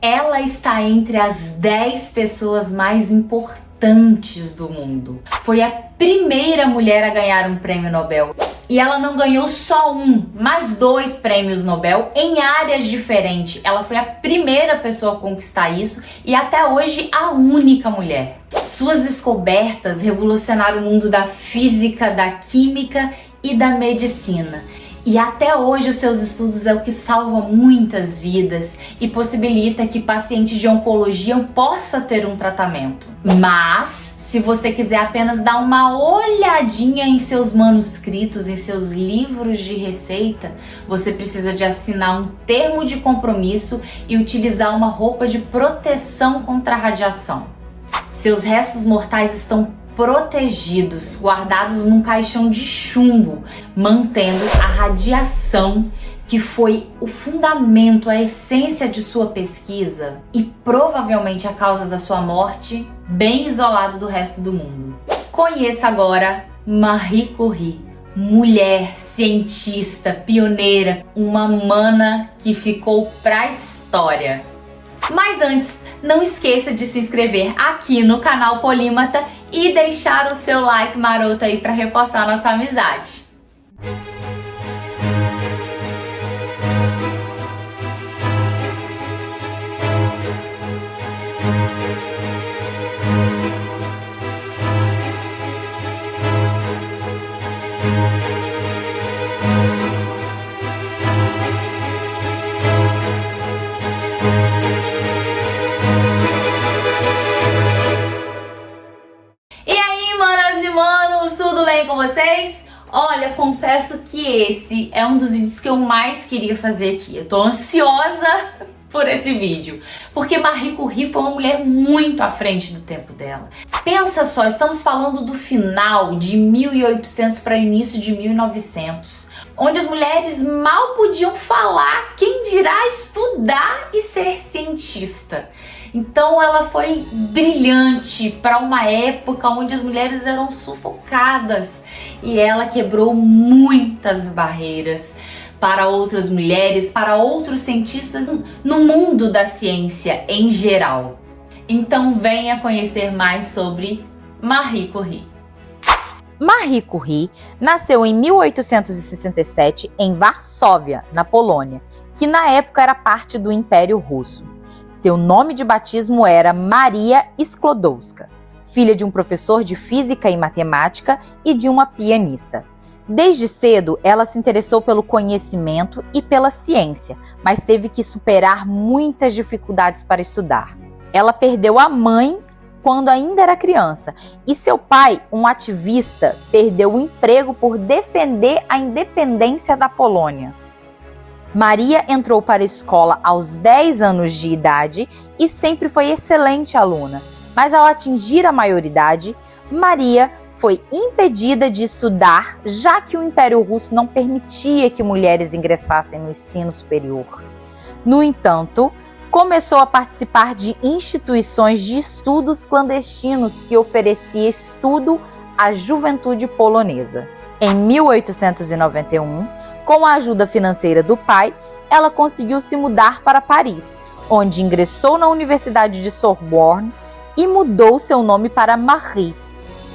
Ela está entre as 10 pessoas mais importantes do mundo. Foi a primeira mulher a ganhar um prêmio Nobel. E ela não ganhou só um, mas 2 prêmios Nobel em áreas diferentes. Ela foi a primeira pessoa a conquistar isso e até hoje a única mulher. Suas descobertas revolucionaram o mundo da física, da química e da medicina. E até hoje os seus estudos é o que salva muitas vidas e possibilita que pacientes de oncologia possam ter um tratamento. Mas se você quiser apenas dar uma olhadinha em seus manuscritos, em seus livros de receita, você precisa de assinar um termo de compromisso e utilizar uma roupa de proteção contra a radiação. Seus restos mortais estão protegidos, guardados num caixão de chumbo, mantendo a radiação que foi o fundamento, a essência de sua pesquisa e provavelmente a causa da sua morte, bem isolado do resto do mundo. Conheça agora Marie Curie, mulher, cientista, pioneira, uma mana que ficou pra história. Mas antes, não esqueça de se inscrever aqui no canal Polímata e deixar o seu like maroto aí para reforçar a nossa amizade. Tudo bem com vocês? Olha, confesso que esse é um dos vídeos que eu mais queria fazer aqui. Eu tô ansiosa por esse vídeo, porque Marie Curie foi uma mulher muito à frente do tempo dela. Pensa só, estamos falando do final de 1800 para início de 1900, onde as mulheres mal podiam falar, quem dirá estudar e ser cientista. Então ela foi brilhante para uma época onde as mulheres eram sufocadas e ela quebrou muitas barreiras para outras mulheres, para outros cientistas no mundo da ciência em geral. Então venha conhecer mais sobre Marie Curie. Marie Curie nasceu em 1867 em Varsóvia, na Polônia, que na época era parte do Império Russo. Seu nome de batismo era Maria Sklodowska, filha de um professor de física e matemática e de uma pianista. Desde cedo, ela se interessou pelo conhecimento e pela ciência, mas teve que superar muitas dificuldades para estudar. Ela perdeu a mãe quando ainda era criança e seu pai, um ativista, perdeu o emprego por defender a independência da Polônia. Maria entrou para a escola aos 10 anos de idade e sempre foi excelente aluna, mas ao atingir a maioridade, Maria foi impedida de estudar, já que o Império Russo não permitia que mulheres ingressassem no ensino superior. No entanto, começou a participar de instituições de estudos clandestinos que oferecia estudo à juventude polonesa. Em 1891, com a ajuda financeira do pai, ela conseguiu se mudar para Paris, onde ingressou na Universidade de Sorbonne e mudou seu nome para Marie.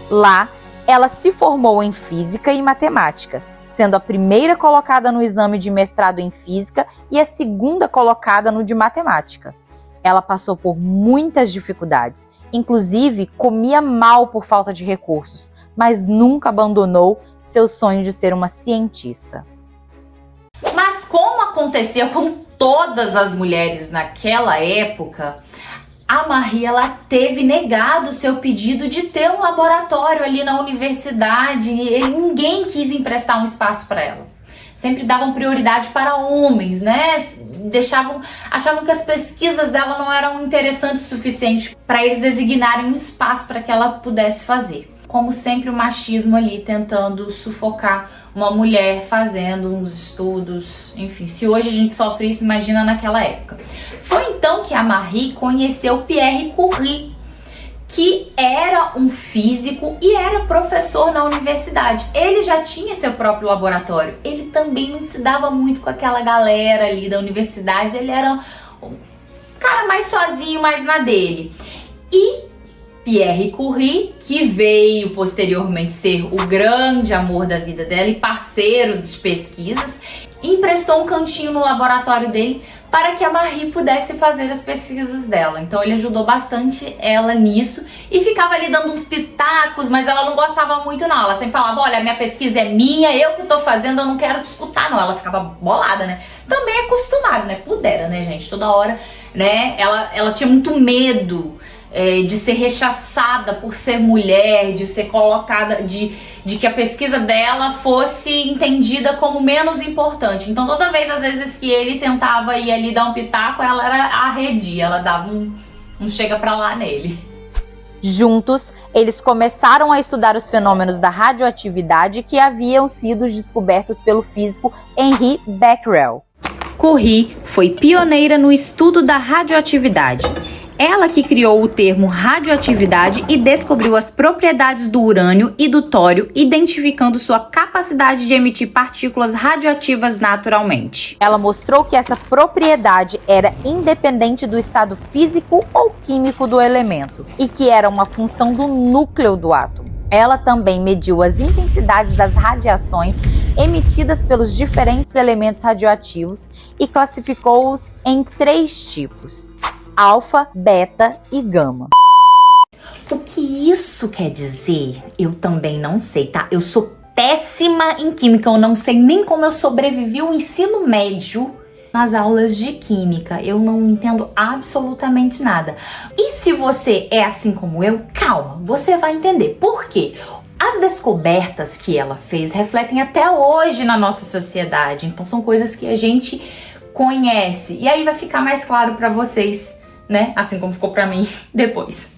Lá, ela se formou em física e matemática, sendo a primeira colocada no exame de mestrado em física e a segunda colocada no de matemática. Ela passou por muitas dificuldades, inclusive comia mal por falta de recursos, mas nunca abandonou seu sonho de ser uma cientista. Mas como acontecia com todas as mulheres naquela época, a Marie ela teve negado o seu pedido de ter um laboratório ali na universidade e ninguém quis emprestar um espaço para ela. Sempre davam prioridade para homens, né? Achavam que as pesquisas dela não eram interessantes o suficiente para eles designarem um espaço para que ela pudesse fazer. Como sempre, o machismo ali tentando sufocar uma mulher fazendo uns estudos, enfim, se hoje a gente sofre isso, imagina naquela época. Foi então que a Marie conheceu Pierre Curie, que era um físico e era professor na universidade. Ele já tinha seu próprio laboratório. Ele também não se dava muito com aquela galera ali da universidade, ele era cara mais sozinho, mais na dele. E Pierre Curie, que veio posteriormente ser o grande amor da vida dela e parceiro de pesquisas, emprestou um cantinho no laboratório dele para que a Marie pudesse fazer as pesquisas dela. Então ele ajudou bastante ela nisso e ficava ali dando uns pitacos, mas ela não gostava muito não. Ela sempre falava, olha, minha pesquisa é minha, eu que tô fazendo, eu não quero te escutar não. Ela ficava bolada, né? Também acostumada, né? Pudera, né, gente? Toda hora, né? Ela tinha muito medo de ser rechaçada por ser mulher, de ser colocada, de que a pesquisa dela fosse entendida como menos importante. Então toda vez, às vezes, que ele tentava ir ali dar um pitaco, ela era arredia, ela dava um chega pra lá nele. Juntos, eles começaram a estudar os fenômenos da radioatividade que haviam sido descobertos pelo físico Henri Becquerel. Curie foi pioneira no estudo da radioatividade. Ela que criou o termo radioatividade e descobriu as propriedades do urânio e do tório, identificando sua capacidade de emitir partículas radioativas naturalmente. Ela mostrou que essa propriedade era independente do estado físico ou químico do elemento e que era uma função do núcleo do átomo. Ela também mediu as intensidades das radiações emitidas pelos diferentes elementos radioativos e classificou-os em 3 tipos: alfa, beta e gama. O que isso quer dizer? Eu também não sei, tá? Eu sou péssima em química, eu não sei nem como eu sobrevivi ao ensino médio nas aulas de química. Eu não entendo absolutamente nada. E se você é assim como eu, calma, você vai entender. Por quê? As descobertas que ela fez refletem até hoje na nossa sociedade. Então são coisas que a gente conhece. E aí vai ficar mais claro pra vocês, né? Assim como ficou pra mim depois.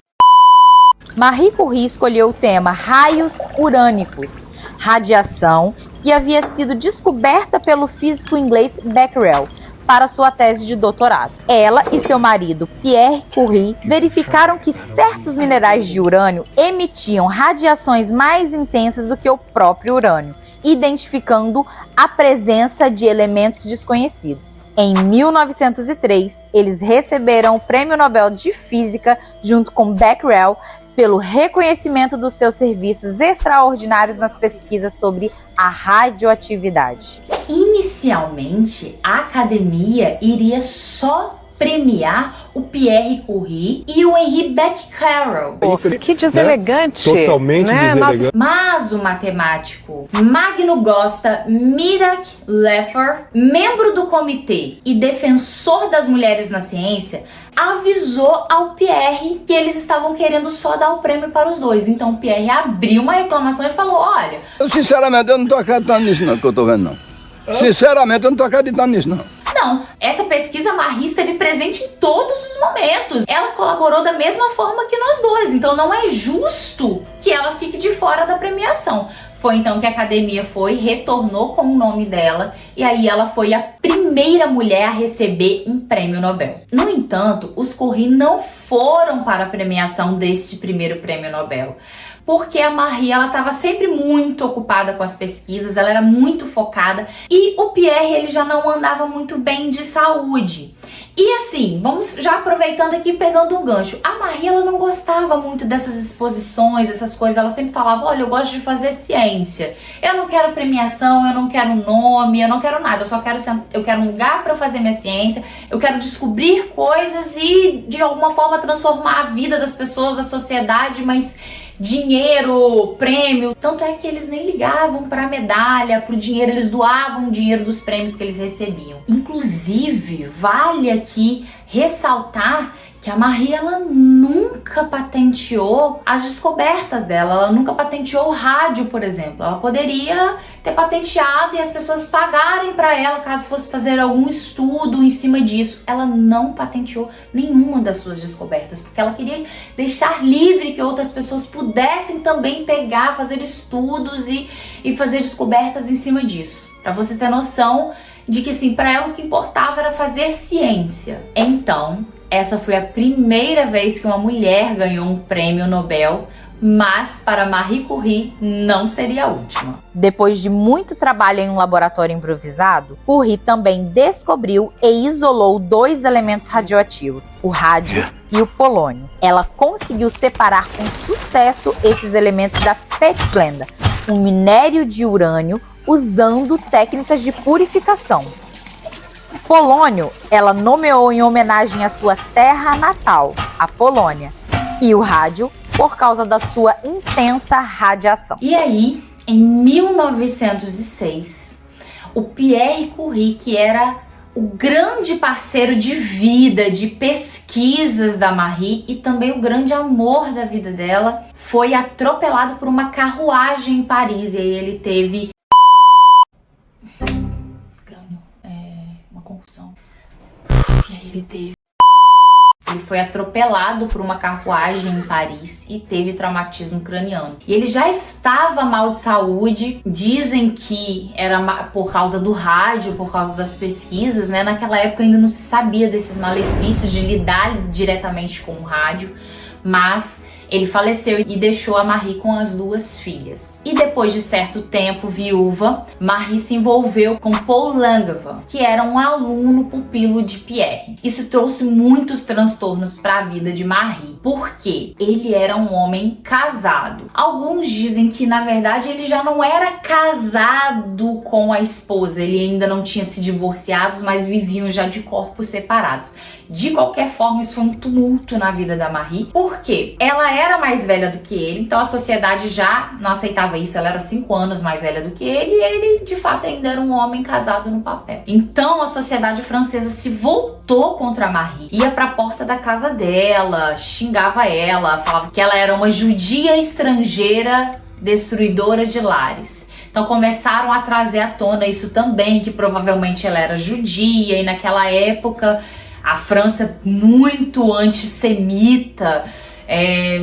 Marie Curie escolheu o tema raios urânicos, radiação, que havia sido descoberta pelo físico inglês Becquerel, para sua tese de doutorado. Ela e seu marido, Pierre Curie, verificaram que certos minerais de urânio emitiam radiações mais intensas do que o próprio urânio, identificando a presença de elementos desconhecidos. Em 1903, eles receberam o Prêmio Nobel de Física junto com Becquerel pelo reconhecimento dos seus serviços extraordinários nas pesquisas sobre a radioatividade. Inicialmente, a academia iria só premiar o Pierre Curie e o Henri Becquerel. Que deselegante. Né? Totalmente deselegante. Mas o matemático Magno Gosta Mirak Leffer, membro do comitê e defensor das mulheres na ciência, avisou ao Pierre que eles estavam querendo só dar o prêmio para os dois. Então o Pierre abriu uma reclamação e falou, olha... Sinceramente, eu não tô acreditando nisso não, que eu tô vendo não. Sinceramente, eu não tô acreditando nisso não. Não, essa pesquisa Marie esteve presente em todos os momentos. Ela colaborou da mesma forma que nós dois, então não é justo que ela fique de fora da premiação. Foi então que a academia retornou com o nome dela, e aí ela foi a primeira mulher a receber um prêmio Nobel. No entanto, os Curie não foram para a premiação deste primeiro prêmio Nobel, porque a Marie estava sempre muito ocupada com as pesquisas, ela era muito focada, e o Pierre ele já não andava muito bem de saúde. E assim, vamos já aproveitando aqui, pegando um gancho, a Marie ela não gostava muito dessas exposições, essas coisas, ela sempre falava, olha, eu gosto de fazer ciência, eu não quero premiação, eu não quero nome, eu não quero nada, eu quero um lugar para fazer minha ciência, eu quero descobrir coisas e de alguma forma transformar a vida das pessoas, da sociedade, mas dinheiro, prêmio, tanto é que eles nem ligavam para a medalha, para o dinheiro, eles doavam o dinheiro dos prêmios que eles recebiam. Inclusive, vale aqui ressaltar que a Marie ela nunca patenteou as descobertas dela, ela nunca patenteou o rádio, por exemplo. Ela poderia ter patenteado e as pessoas pagarem para ela caso fosse fazer algum estudo em cima disso. Ela não patenteou nenhuma das suas descobertas, porque ela queria deixar livre que outras pessoas pudessem também pegar, fazer estudos e fazer descobertas em cima disso. Para você ter noção de que, assim, para ela o que importava era fazer ciência. Então, essa foi a primeira vez que uma mulher ganhou um prêmio Nobel, mas para Marie Curie não seria a última. Depois de muito trabalho em um laboratório improvisado, Curie também descobriu e isolou 2 elementos radioativos, o rádio e o polônio. Ela conseguiu separar com sucesso esses elementos da pechblenda, um minério de urânio, usando técnicas de purificação. Polônio, ela nomeou em homenagem à sua terra natal, a Polônia, e o rádio por causa da sua intensa radiação. E aí, em 1906, o Pierre Curie, que era o grande parceiro de vida, de pesquisas da Marie e também o grande amor da vida dela, foi atropelado por uma carruagem em Paris. E aí ele teve uma concussão. E aí ele foi atropelado por uma carruagem em Paris e teve traumatismo craniano. E ele já estava mal de saúde, dizem que era por causa do rádio, por causa das pesquisas, né? Naquela época ainda não se sabia desses malefícios de lidar diretamente com o rádio, mas ele faleceu e deixou a Marie com as 2 filhas. E depois de certo tempo, viúva, Marie se envolveu com Paul Langevin, que era um aluno pupilo de Pierre. Isso trouxe muitos transtornos para a vida de Marie, porque ele era um homem casado. Alguns dizem que, na verdade, ele já não era casado com a esposa, ele ainda não tinha se divorciado, mas viviam já de corpos separados. De qualquer forma, isso foi um tumulto na vida da Marie, porque ela era mais velha do que ele, então a sociedade já não aceitava isso. Ela era 5 anos mais velha do que ele, e ele de fato ainda era um homem casado no papel. Então a sociedade francesa se voltou contra a Marie, ia pra porta da casa dela, xingava ela, falava que ela era uma judia estrangeira destruidora de lares. Então começaram a trazer à tona isso também, que provavelmente ela era judia, e naquela época a França muito antissemita,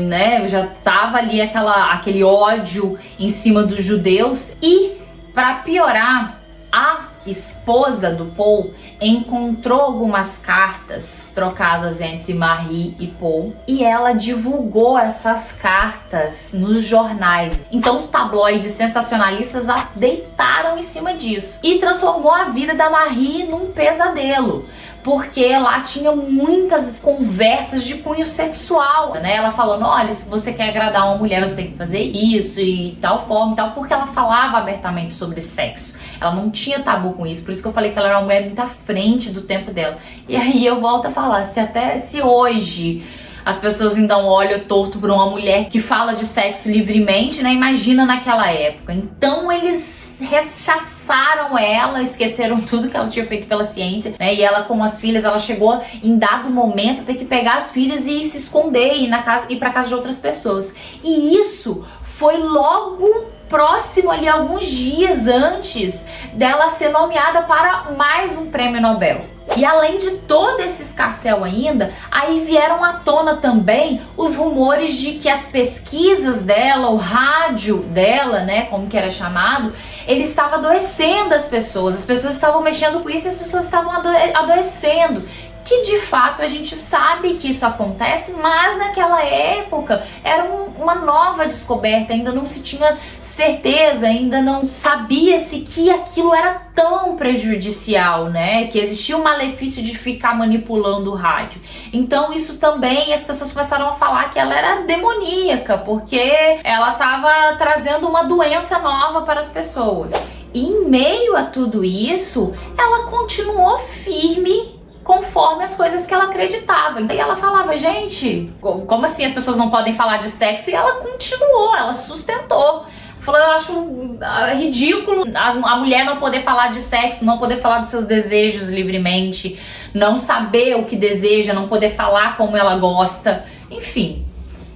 né, já tava ali aquele ódio em cima dos judeus. E para piorar, a esposa do Paul encontrou algumas cartas trocadas entre Marie e Paul e ela divulgou essas cartas nos jornais. Então os tabloides sensacionalistas deitaram em cima disso e transformou a vida da Marie num pesadelo, porque lá tinha muitas conversas de cunho sexual, né? Ela falando, olha, se você quer agradar uma mulher, você tem que fazer isso e tal forma e tal, porque ela falava abertamente sobre sexo. Ela não tinha tabu com isso, por isso que eu falei que ela era uma mulher muito à frente do tempo dela. E aí eu volto a falar, se hoje as pessoas ainda olham torto para uma mulher que fala de sexo livremente, né? Imagina naquela época. Então eles rechaçaram ela, esqueceram tudo que ela tinha feito pela ciência, né? E ela com as filhas, ela chegou em dado momento a ter que pegar as filhas e se esconder, ir pra casa de outras pessoas. E isso foi logo próximo ali, alguns dias antes dela ser nomeada para mais um prêmio Nobel. E além de todo esse escarcéu ainda, aí vieram à tona também os rumores de que as pesquisas dela, o rádio dela, né, como que era chamado, ele estava adoecendo as pessoas estavam mexendo com isso e as pessoas estavam adoecendo. Que de fato a gente sabe que isso acontece, mas naquela época era uma nova descoberta, ainda não se tinha certeza, ainda não sabia-se que aquilo era tão prejudicial, né? Que existia o malefício de ficar manipulando o rádio. Então isso também, as pessoas começaram a falar que ela era demoníaca, porque ela estava trazendo uma doença nova para as pessoas. E em meio a tudo isso, ela continuou firme conforme as coisas que ela acreditava. E ela falava, gente, como assim as pessoas não podem falar de sexo? E ela continuou, ela sustentou. Falou, eu acho ridículo a mulher não poder falar de sexo, não poder falar dos seus desejos livremente, não saber o que deseja, não poder falar como ela gosta. Enfim,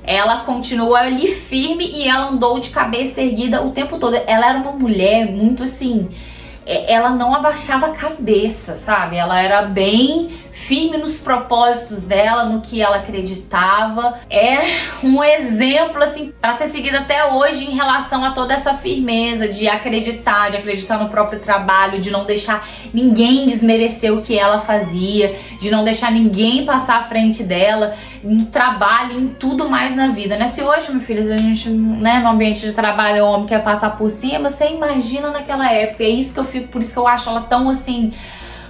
ela continuou ali firme e ela andou de cabeça erguida o tempo todo. Ela era uma mulher muito assim, ela não abaixava a cabeça, sabe? Ela era bem firme nos propósitos dela, no que ela acreditava. É um exemplo, assim, para ser seguido até hoje em relação a toda essa firmeza de acreditar no próprio trabalho, de não deixar ninguém desmerecer o que ela fazia, de não deixar ninguém passar à frente dela, no trabalho, em tudo mais na vida, né? Se hoje, meu filho, a gente, né, no ambiente de trabalho, o homem quer passar por cima, você imagina naquela época. É isso que eu fico, por isso que eu acho ela tão, assim,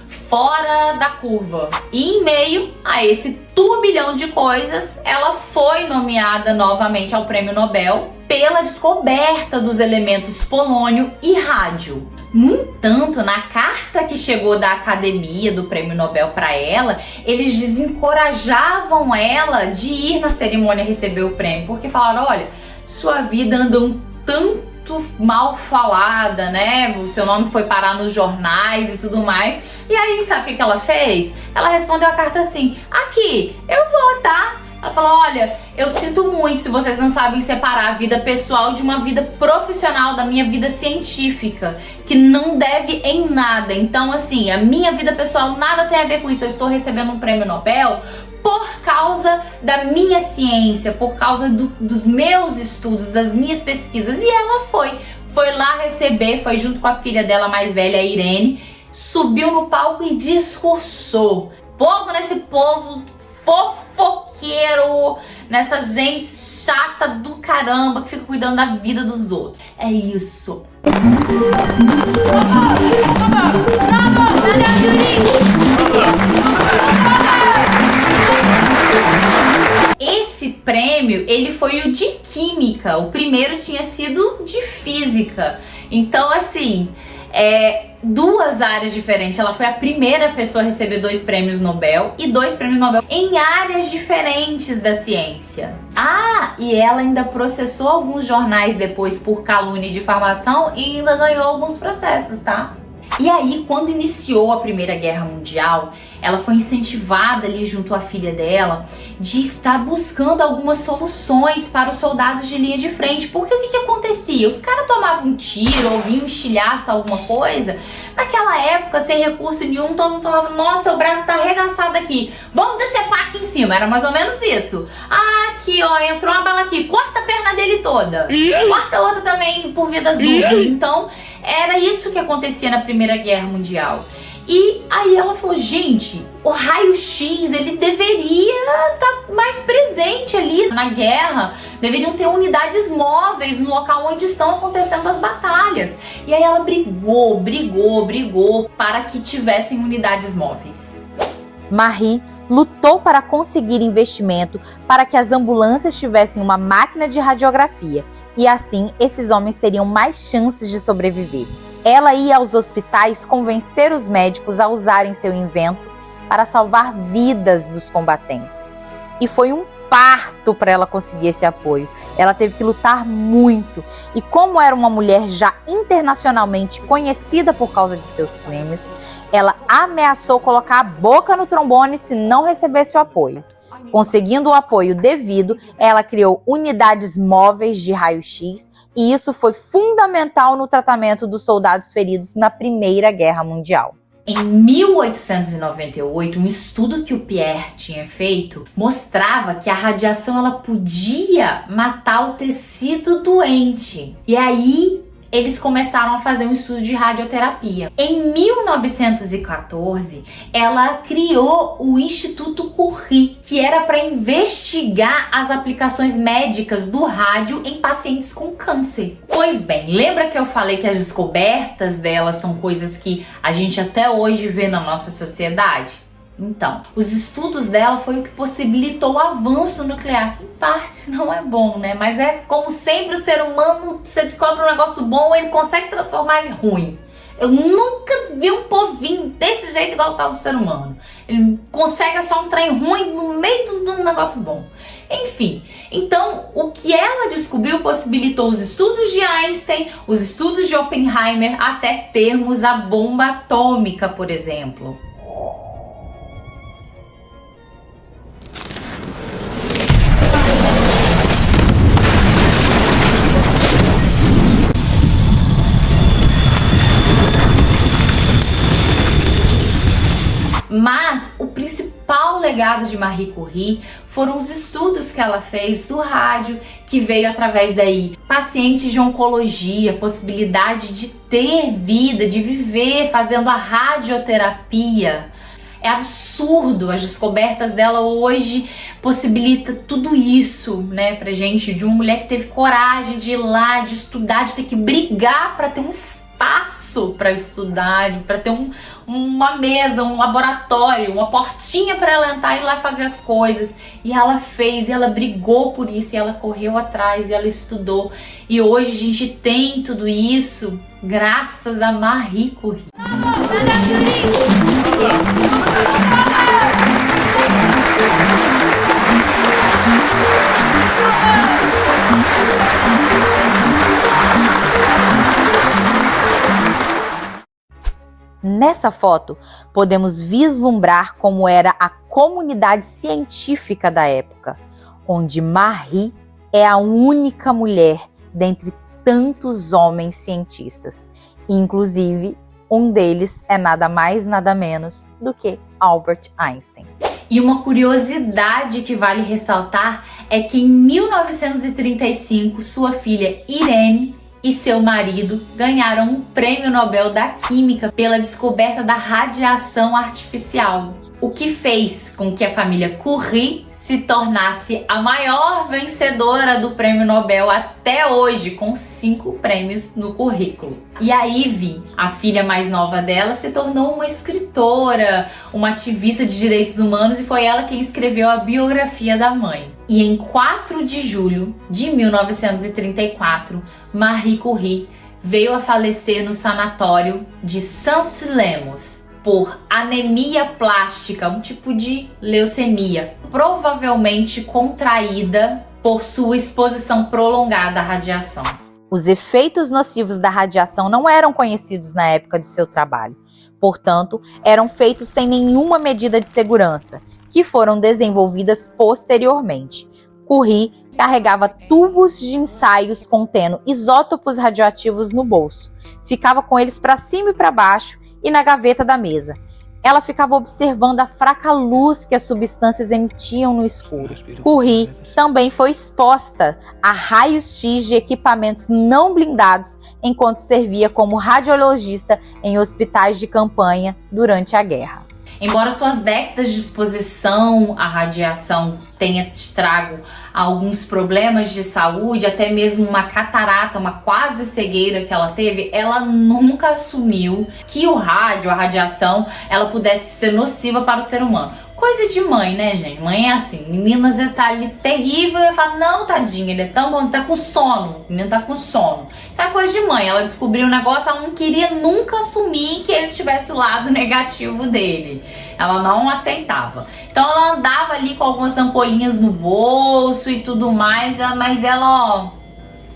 fora da curva. E em meio a esse turbilhão de coisas, ela foi nomeada novamente ao Prêmio Nobel pela descoberta dos elementos polônio e rádio. No entanto, na carta que chegou da academia do Prêmio Nobel para ela, eles desencorajavam ela de ir na cerimônia receber o prêmio, porque falaram: olha, sua vida anda um tanto mal falada, né? O seu nome foi parar nos jornais e tudo mais. E aí, sabe o que ela fez? Ela respondeu a carta assim: aqui, eu vou, tá? Ela falou: olha, eu sinto muito se vocês não sabem separar a vida pessoal de uma vida profissional, da minha vida científica, que não deve em nada. Então, assim, a minha vida pessoal nada tem a ver com isso. Eu estou recebendo um prêmio Nobel por causa da minha ciência, por causa dos meus estudos, das minhas pesquisas. E ela foi lá receber, foi junto com a filha dela mais velha, a Irene, subiu no palco e discursou. Fogo nesse povo fofoqueiro, nessa gente chata do caramba que fica cuidando da vida dos outros. É isso. Esse prêmio, ele foi o de química, o primeiro tinha sido de física. Então, assim, duas áreas diferentes. Ela foi a primeira pessoa a receber 2 prêmios Nobel e 2 prêmios Nobel em áreas diferentes da ciência. E ela ainda processou alguns jornais depois por calúnia e difamação e ainda ganhou alguns processos, tá? E aí, quando iniciou a Primeira Guerra Mundial, ela foi incentivada ali junto à filha dela de estar buscando algumas soluções para os soldados de linha de frente. Porque o que acontecia? Os caras tomavam um tiro ou vinham estilhaça, alguma coisa. Naquela época, sem recurso nenhum, todo mundo falava: nossa, o braço tá arregaçado aqui, vamos decepar aqui em cima. Era mais ou menos isso. Aqui, ó, entrou uma bala aqui, corta a perna dele toda, corta a outra também por via das dúvidas. Então, era isso que acontecia na Primeira Guerra Mundial. E aí ela falou: gente, o raio-x, ele deveria estar mais presente ali na guerra. Deveriam ter unidades móveis no local onde estão acontecendo as batalhas. E aí ela brigou para que tivessem unidades móveis. Marie lutou para conseguir investimento para que as ambulâncias tivessem uma máquina de radiografia e assim esses homens teriam mais chances de sobreviver. Ela ia aos hospitais convencer os médicos a usarem seu invento para salvar vidas dos combatentes. E foi um parto para ela conseguir esse apoio. Ela teve que lutar muito. E como era uma mulher já internacionalmente conhecida por causa de seus prêmios, ela ameaçou colocar a boca no trombone se não recebesse o apoio. Conseguindo o apoio devido, ela criou unidades móveis de raio-x e isso foi fundamental no tratamento dos soldados feridos na Primeira Guerra Mundial. Em 1898, um estudo que o Pierre tinha feito mostrava que a radiação ela podia matar o tecido doente. E aí eles começaram a fazer um estudo de radioterapia. Em 1914, ela criou o Instituto Curie, que era para investigar as aplicações médicas do rádio em pacientes com câncer. Pois bem, lembra que eu falei que as descobertas dela são coisas que a gente até hoje vê na nossa sociedade? Então, os estudos dela foi o que possibilitou o avanço nuclear, que em parte não é bom, né? Mas é como sempre o ser humano, você descobre um negócio bom, ele consegue transformar ele ruim. Eu nunca vi um povinho desse jeito igual tá o ser humano. Ele consegue achar um trem ruim no meio de um negócio bom. Enfim, então o que ela descobriu possibilitou os estudos de Einstein, os estudos de Oppenheimer, até termos a bomba atômica, por exemplo. Mas o principal legado de Marie Curie foram os estudos que ela fez do rádio, que veio através daí pacientes de oncologia, possibilidade de ter vida, de viver fazendo a radioterapia. É absurdo, as descobertas dela hoje possibilita tudo isso, né, pra gente, de uma mulher que teve coragem de ir lá, de estudar, de ter que brigar para ter um espaço para estudar, para ter uma mesa, um laboratório, uma portinha para ela entrar e ir lá fazer as coisas. E ela fez, e ela brigou por isso, e ela correu atrás, e ela estudou. E hoje a gente tem tudo isso graças a Marie Curie. Nessa foto, podemos vislumbrar como era a comunidade científica da época, onde Marie é a única mulher dentre tantos homens cientistas. Inclusive, um deles é nada mais, nada menos do que Albert Einstein. E uma curiosidade que vale ressaltar é que em 1935, sua filha Irene e seu marido ganharam um prêmio Nobel da Química pela descoberta da radiação artificial, o que fez com que a família Curie se tornasse a maior vencedora do prêmio Nobel até hoje, com 5 prêmios no currículo. E a Ivy, a filha mais nova dela, se tornou uma escritora, uma ativista de direitos humanos, e foi ela quem escreveu a biografia da mãe. E em 4 de julho de 1934, Marie Curie veio a falecer no sanatório de Saint-Lemos por anemia plástica, um tipo de leucemia, provavelmente contraída por sua exposição prolongada à radiação. Os efeitos nocivos da radiação não eram conhecidos na época de seu trabalho, portanto, eram feitos sem nenhuma medida de segurança, que foram desenvolvidas posteriormente. Curie carregava tubos de ensaios contendo isótopos radioativos no bolso, ficava com eles para cima e para baixo e na gaveta da mesa. Ela ficava observando a fraca luz que as substâncias emitiam no escuro. Curie também foi exposta a raios-x de equipamentos não blindados enquanto servia como radiologista em hospitais de campanha durante a guerra. Embora suas décadas de exposição à radiação tenha trago alguns problemas de saúde, até mesmo uma catarata, uma quase cegueira que ela teve, ela nunca assumiu que o rádio, a radiação, ela pudesse ser nociva para o ser humano. Coisa de mãe, né, gente? Mãe é assim, menino às vezes tá ali terrível e fala, não, tadinha, ele é tão bom, você tá com sono, o menino tá com sono. Então é coisa de mãe, ela descobriu um negócio, ela não queria nunca assumir que ele tivesse o lado negativo dele. Ela não aceitava. Então ela andava ali com algumas ampolinhas no bolso e tudo mais, mas ela, ó,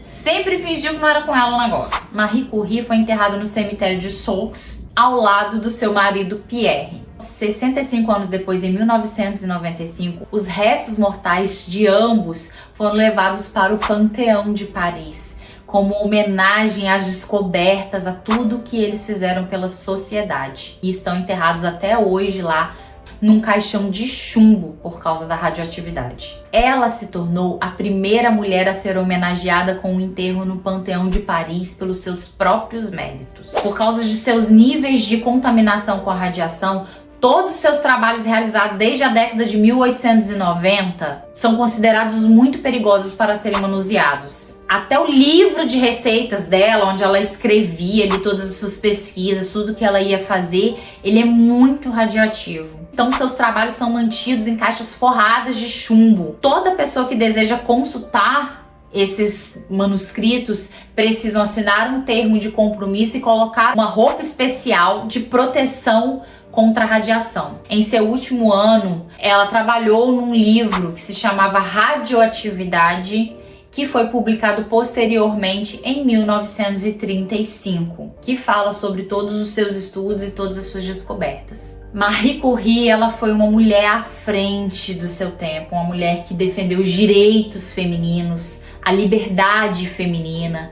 sempre fingiu que não era com ela o negócio. Marie Curie foi enterrada no cemitério de Soultz, ao lado do seu marido Pierre. 65 anos depois, em 1995, os restos mortais de ambos foram levados para o Panteão de Paris, como homenagem às descobertas, a tudo que eles fizeram pela sociedade. E estão enterrados até hoje lá, num caixão de chumbo por causa da radioatividade. Ela se tornou a primeira mulher a ser homenageada com um enterro no Panteão de Paris pelos seus próprios méritos. Por causa de seus níveis de contaminação com a radiação, todos os seus trabalhos realizados desde a década de 1890 são considerados muito perigosos para serem manuseados. Até o livro de receitas dela, onde ela escrevia ali todas as suas pesquisas, tudo que ela ia fazer, ele é muito radioativo. Então seus trabalhos são mantidos em caixas forradas de chumbo. Toda pessoa que deseja consultar esses manuscritos precisam assinar um termo de compromisso e colocar uma roupa especial de proteção contra a radiação. Em seu último ano, ela trabalhou num livro que se chamava Radioatividade, que foi publicado posteriormente em 1935, que fala sobre todos os seus estudos e todas as suas descobertas. Marie Curie, ela foi uma mulher à frente do seu tempo, uma mulher que defendeu os direitos femininos, a liberdade feminina,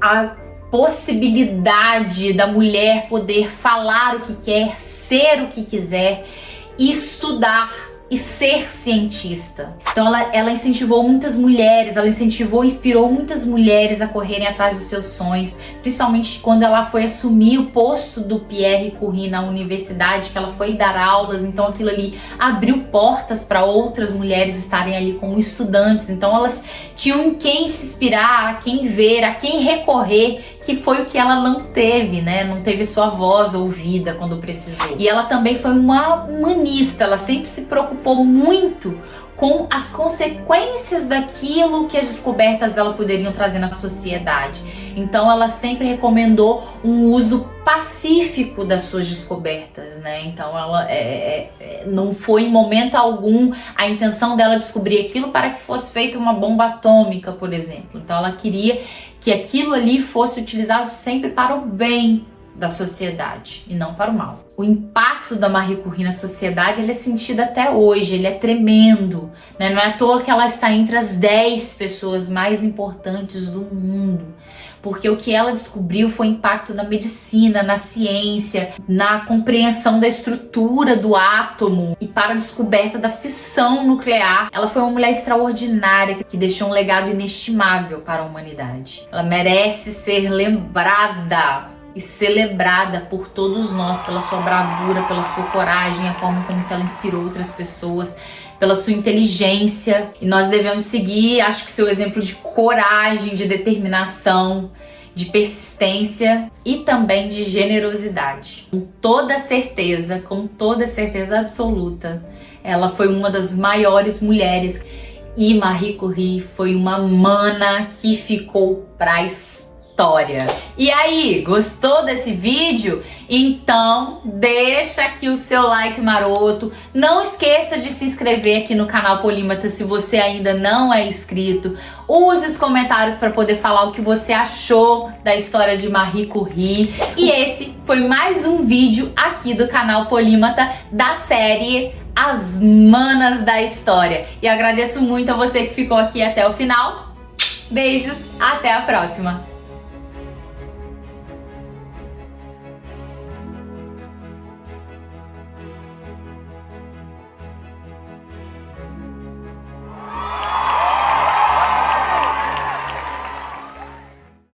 a possibilidade da mulher poder falar o que quer, ser o que quiser e estudar e ser cientista. Então ela incentivou muitas mulheres, ela incentivou e inspirou muitas mulheres a correrem atrás dos seus sonhos, principalmente quando ela foi assumir o posto do Pierre Curie na universidade, que ela foi dar aulas, então aquilo ali abriu portas para outras mulheres estarem ali como estudantes, então elas tinham em quem se inspirar, a quem ver, a quem recorrer, que foi o que ela não teve, né? Não teve sua voz ouvida quando precisou. E ela também foi uma humanista, ela sempre se preocupou muito com as consequências daquilo que as descobertas dela poderiam trazer na sociedade. Então ela sempre recomendou um uso pacífico das suas descobertas, né? Então ela não foi em momento algum a intenção dela descobrir aquilo para que fosse feita uma bomba atômica, por exemplo. Então ela queria que aquilo ali fosse utilizado sempre para o bem da sociedade e não para o mal. O impacto da Marie Curie na sociedade ele é sentido até hoje, ele é tremendo, né? Não é à toa que ela está entre as 10 pessoas mais importantes do mundo, porque o que ela descobriu foi impacto na medicina, na ciência, na compreensão da estrutura do átomo e para a descoberta da fissão nuclear. Ela foi uma mulher extraordinária que deixou um legado inestimável para a humanidade. Ela merece ser lembrada e celebrada por todos nós pela sua bravura, pela sua coragem, a forma como que ela inspirou outras pessoas, pela sua inteligência. E nós devemos seguir, acho que seu exemplo de coragem, de determinação, de persistência e também de generosidade. Com toda certeza absoluta, ela foi uma das maiores mulheres e Marie Curie foi uma mana que ficou pra história. E aí, gostou desse vídeo? Então deixa aqui o seu like maroto, não esqueça de se inscrever aqui no canal Polímata se você ainda não é inscrito, use os comentários para poder falar o que você achou da história de Marie Curie. E esse foi mais um vídeo aqui do canal Polímata da série As Manas da História. E agradeço muito a você que ficou aqui até o final. Beijos, até a próxima!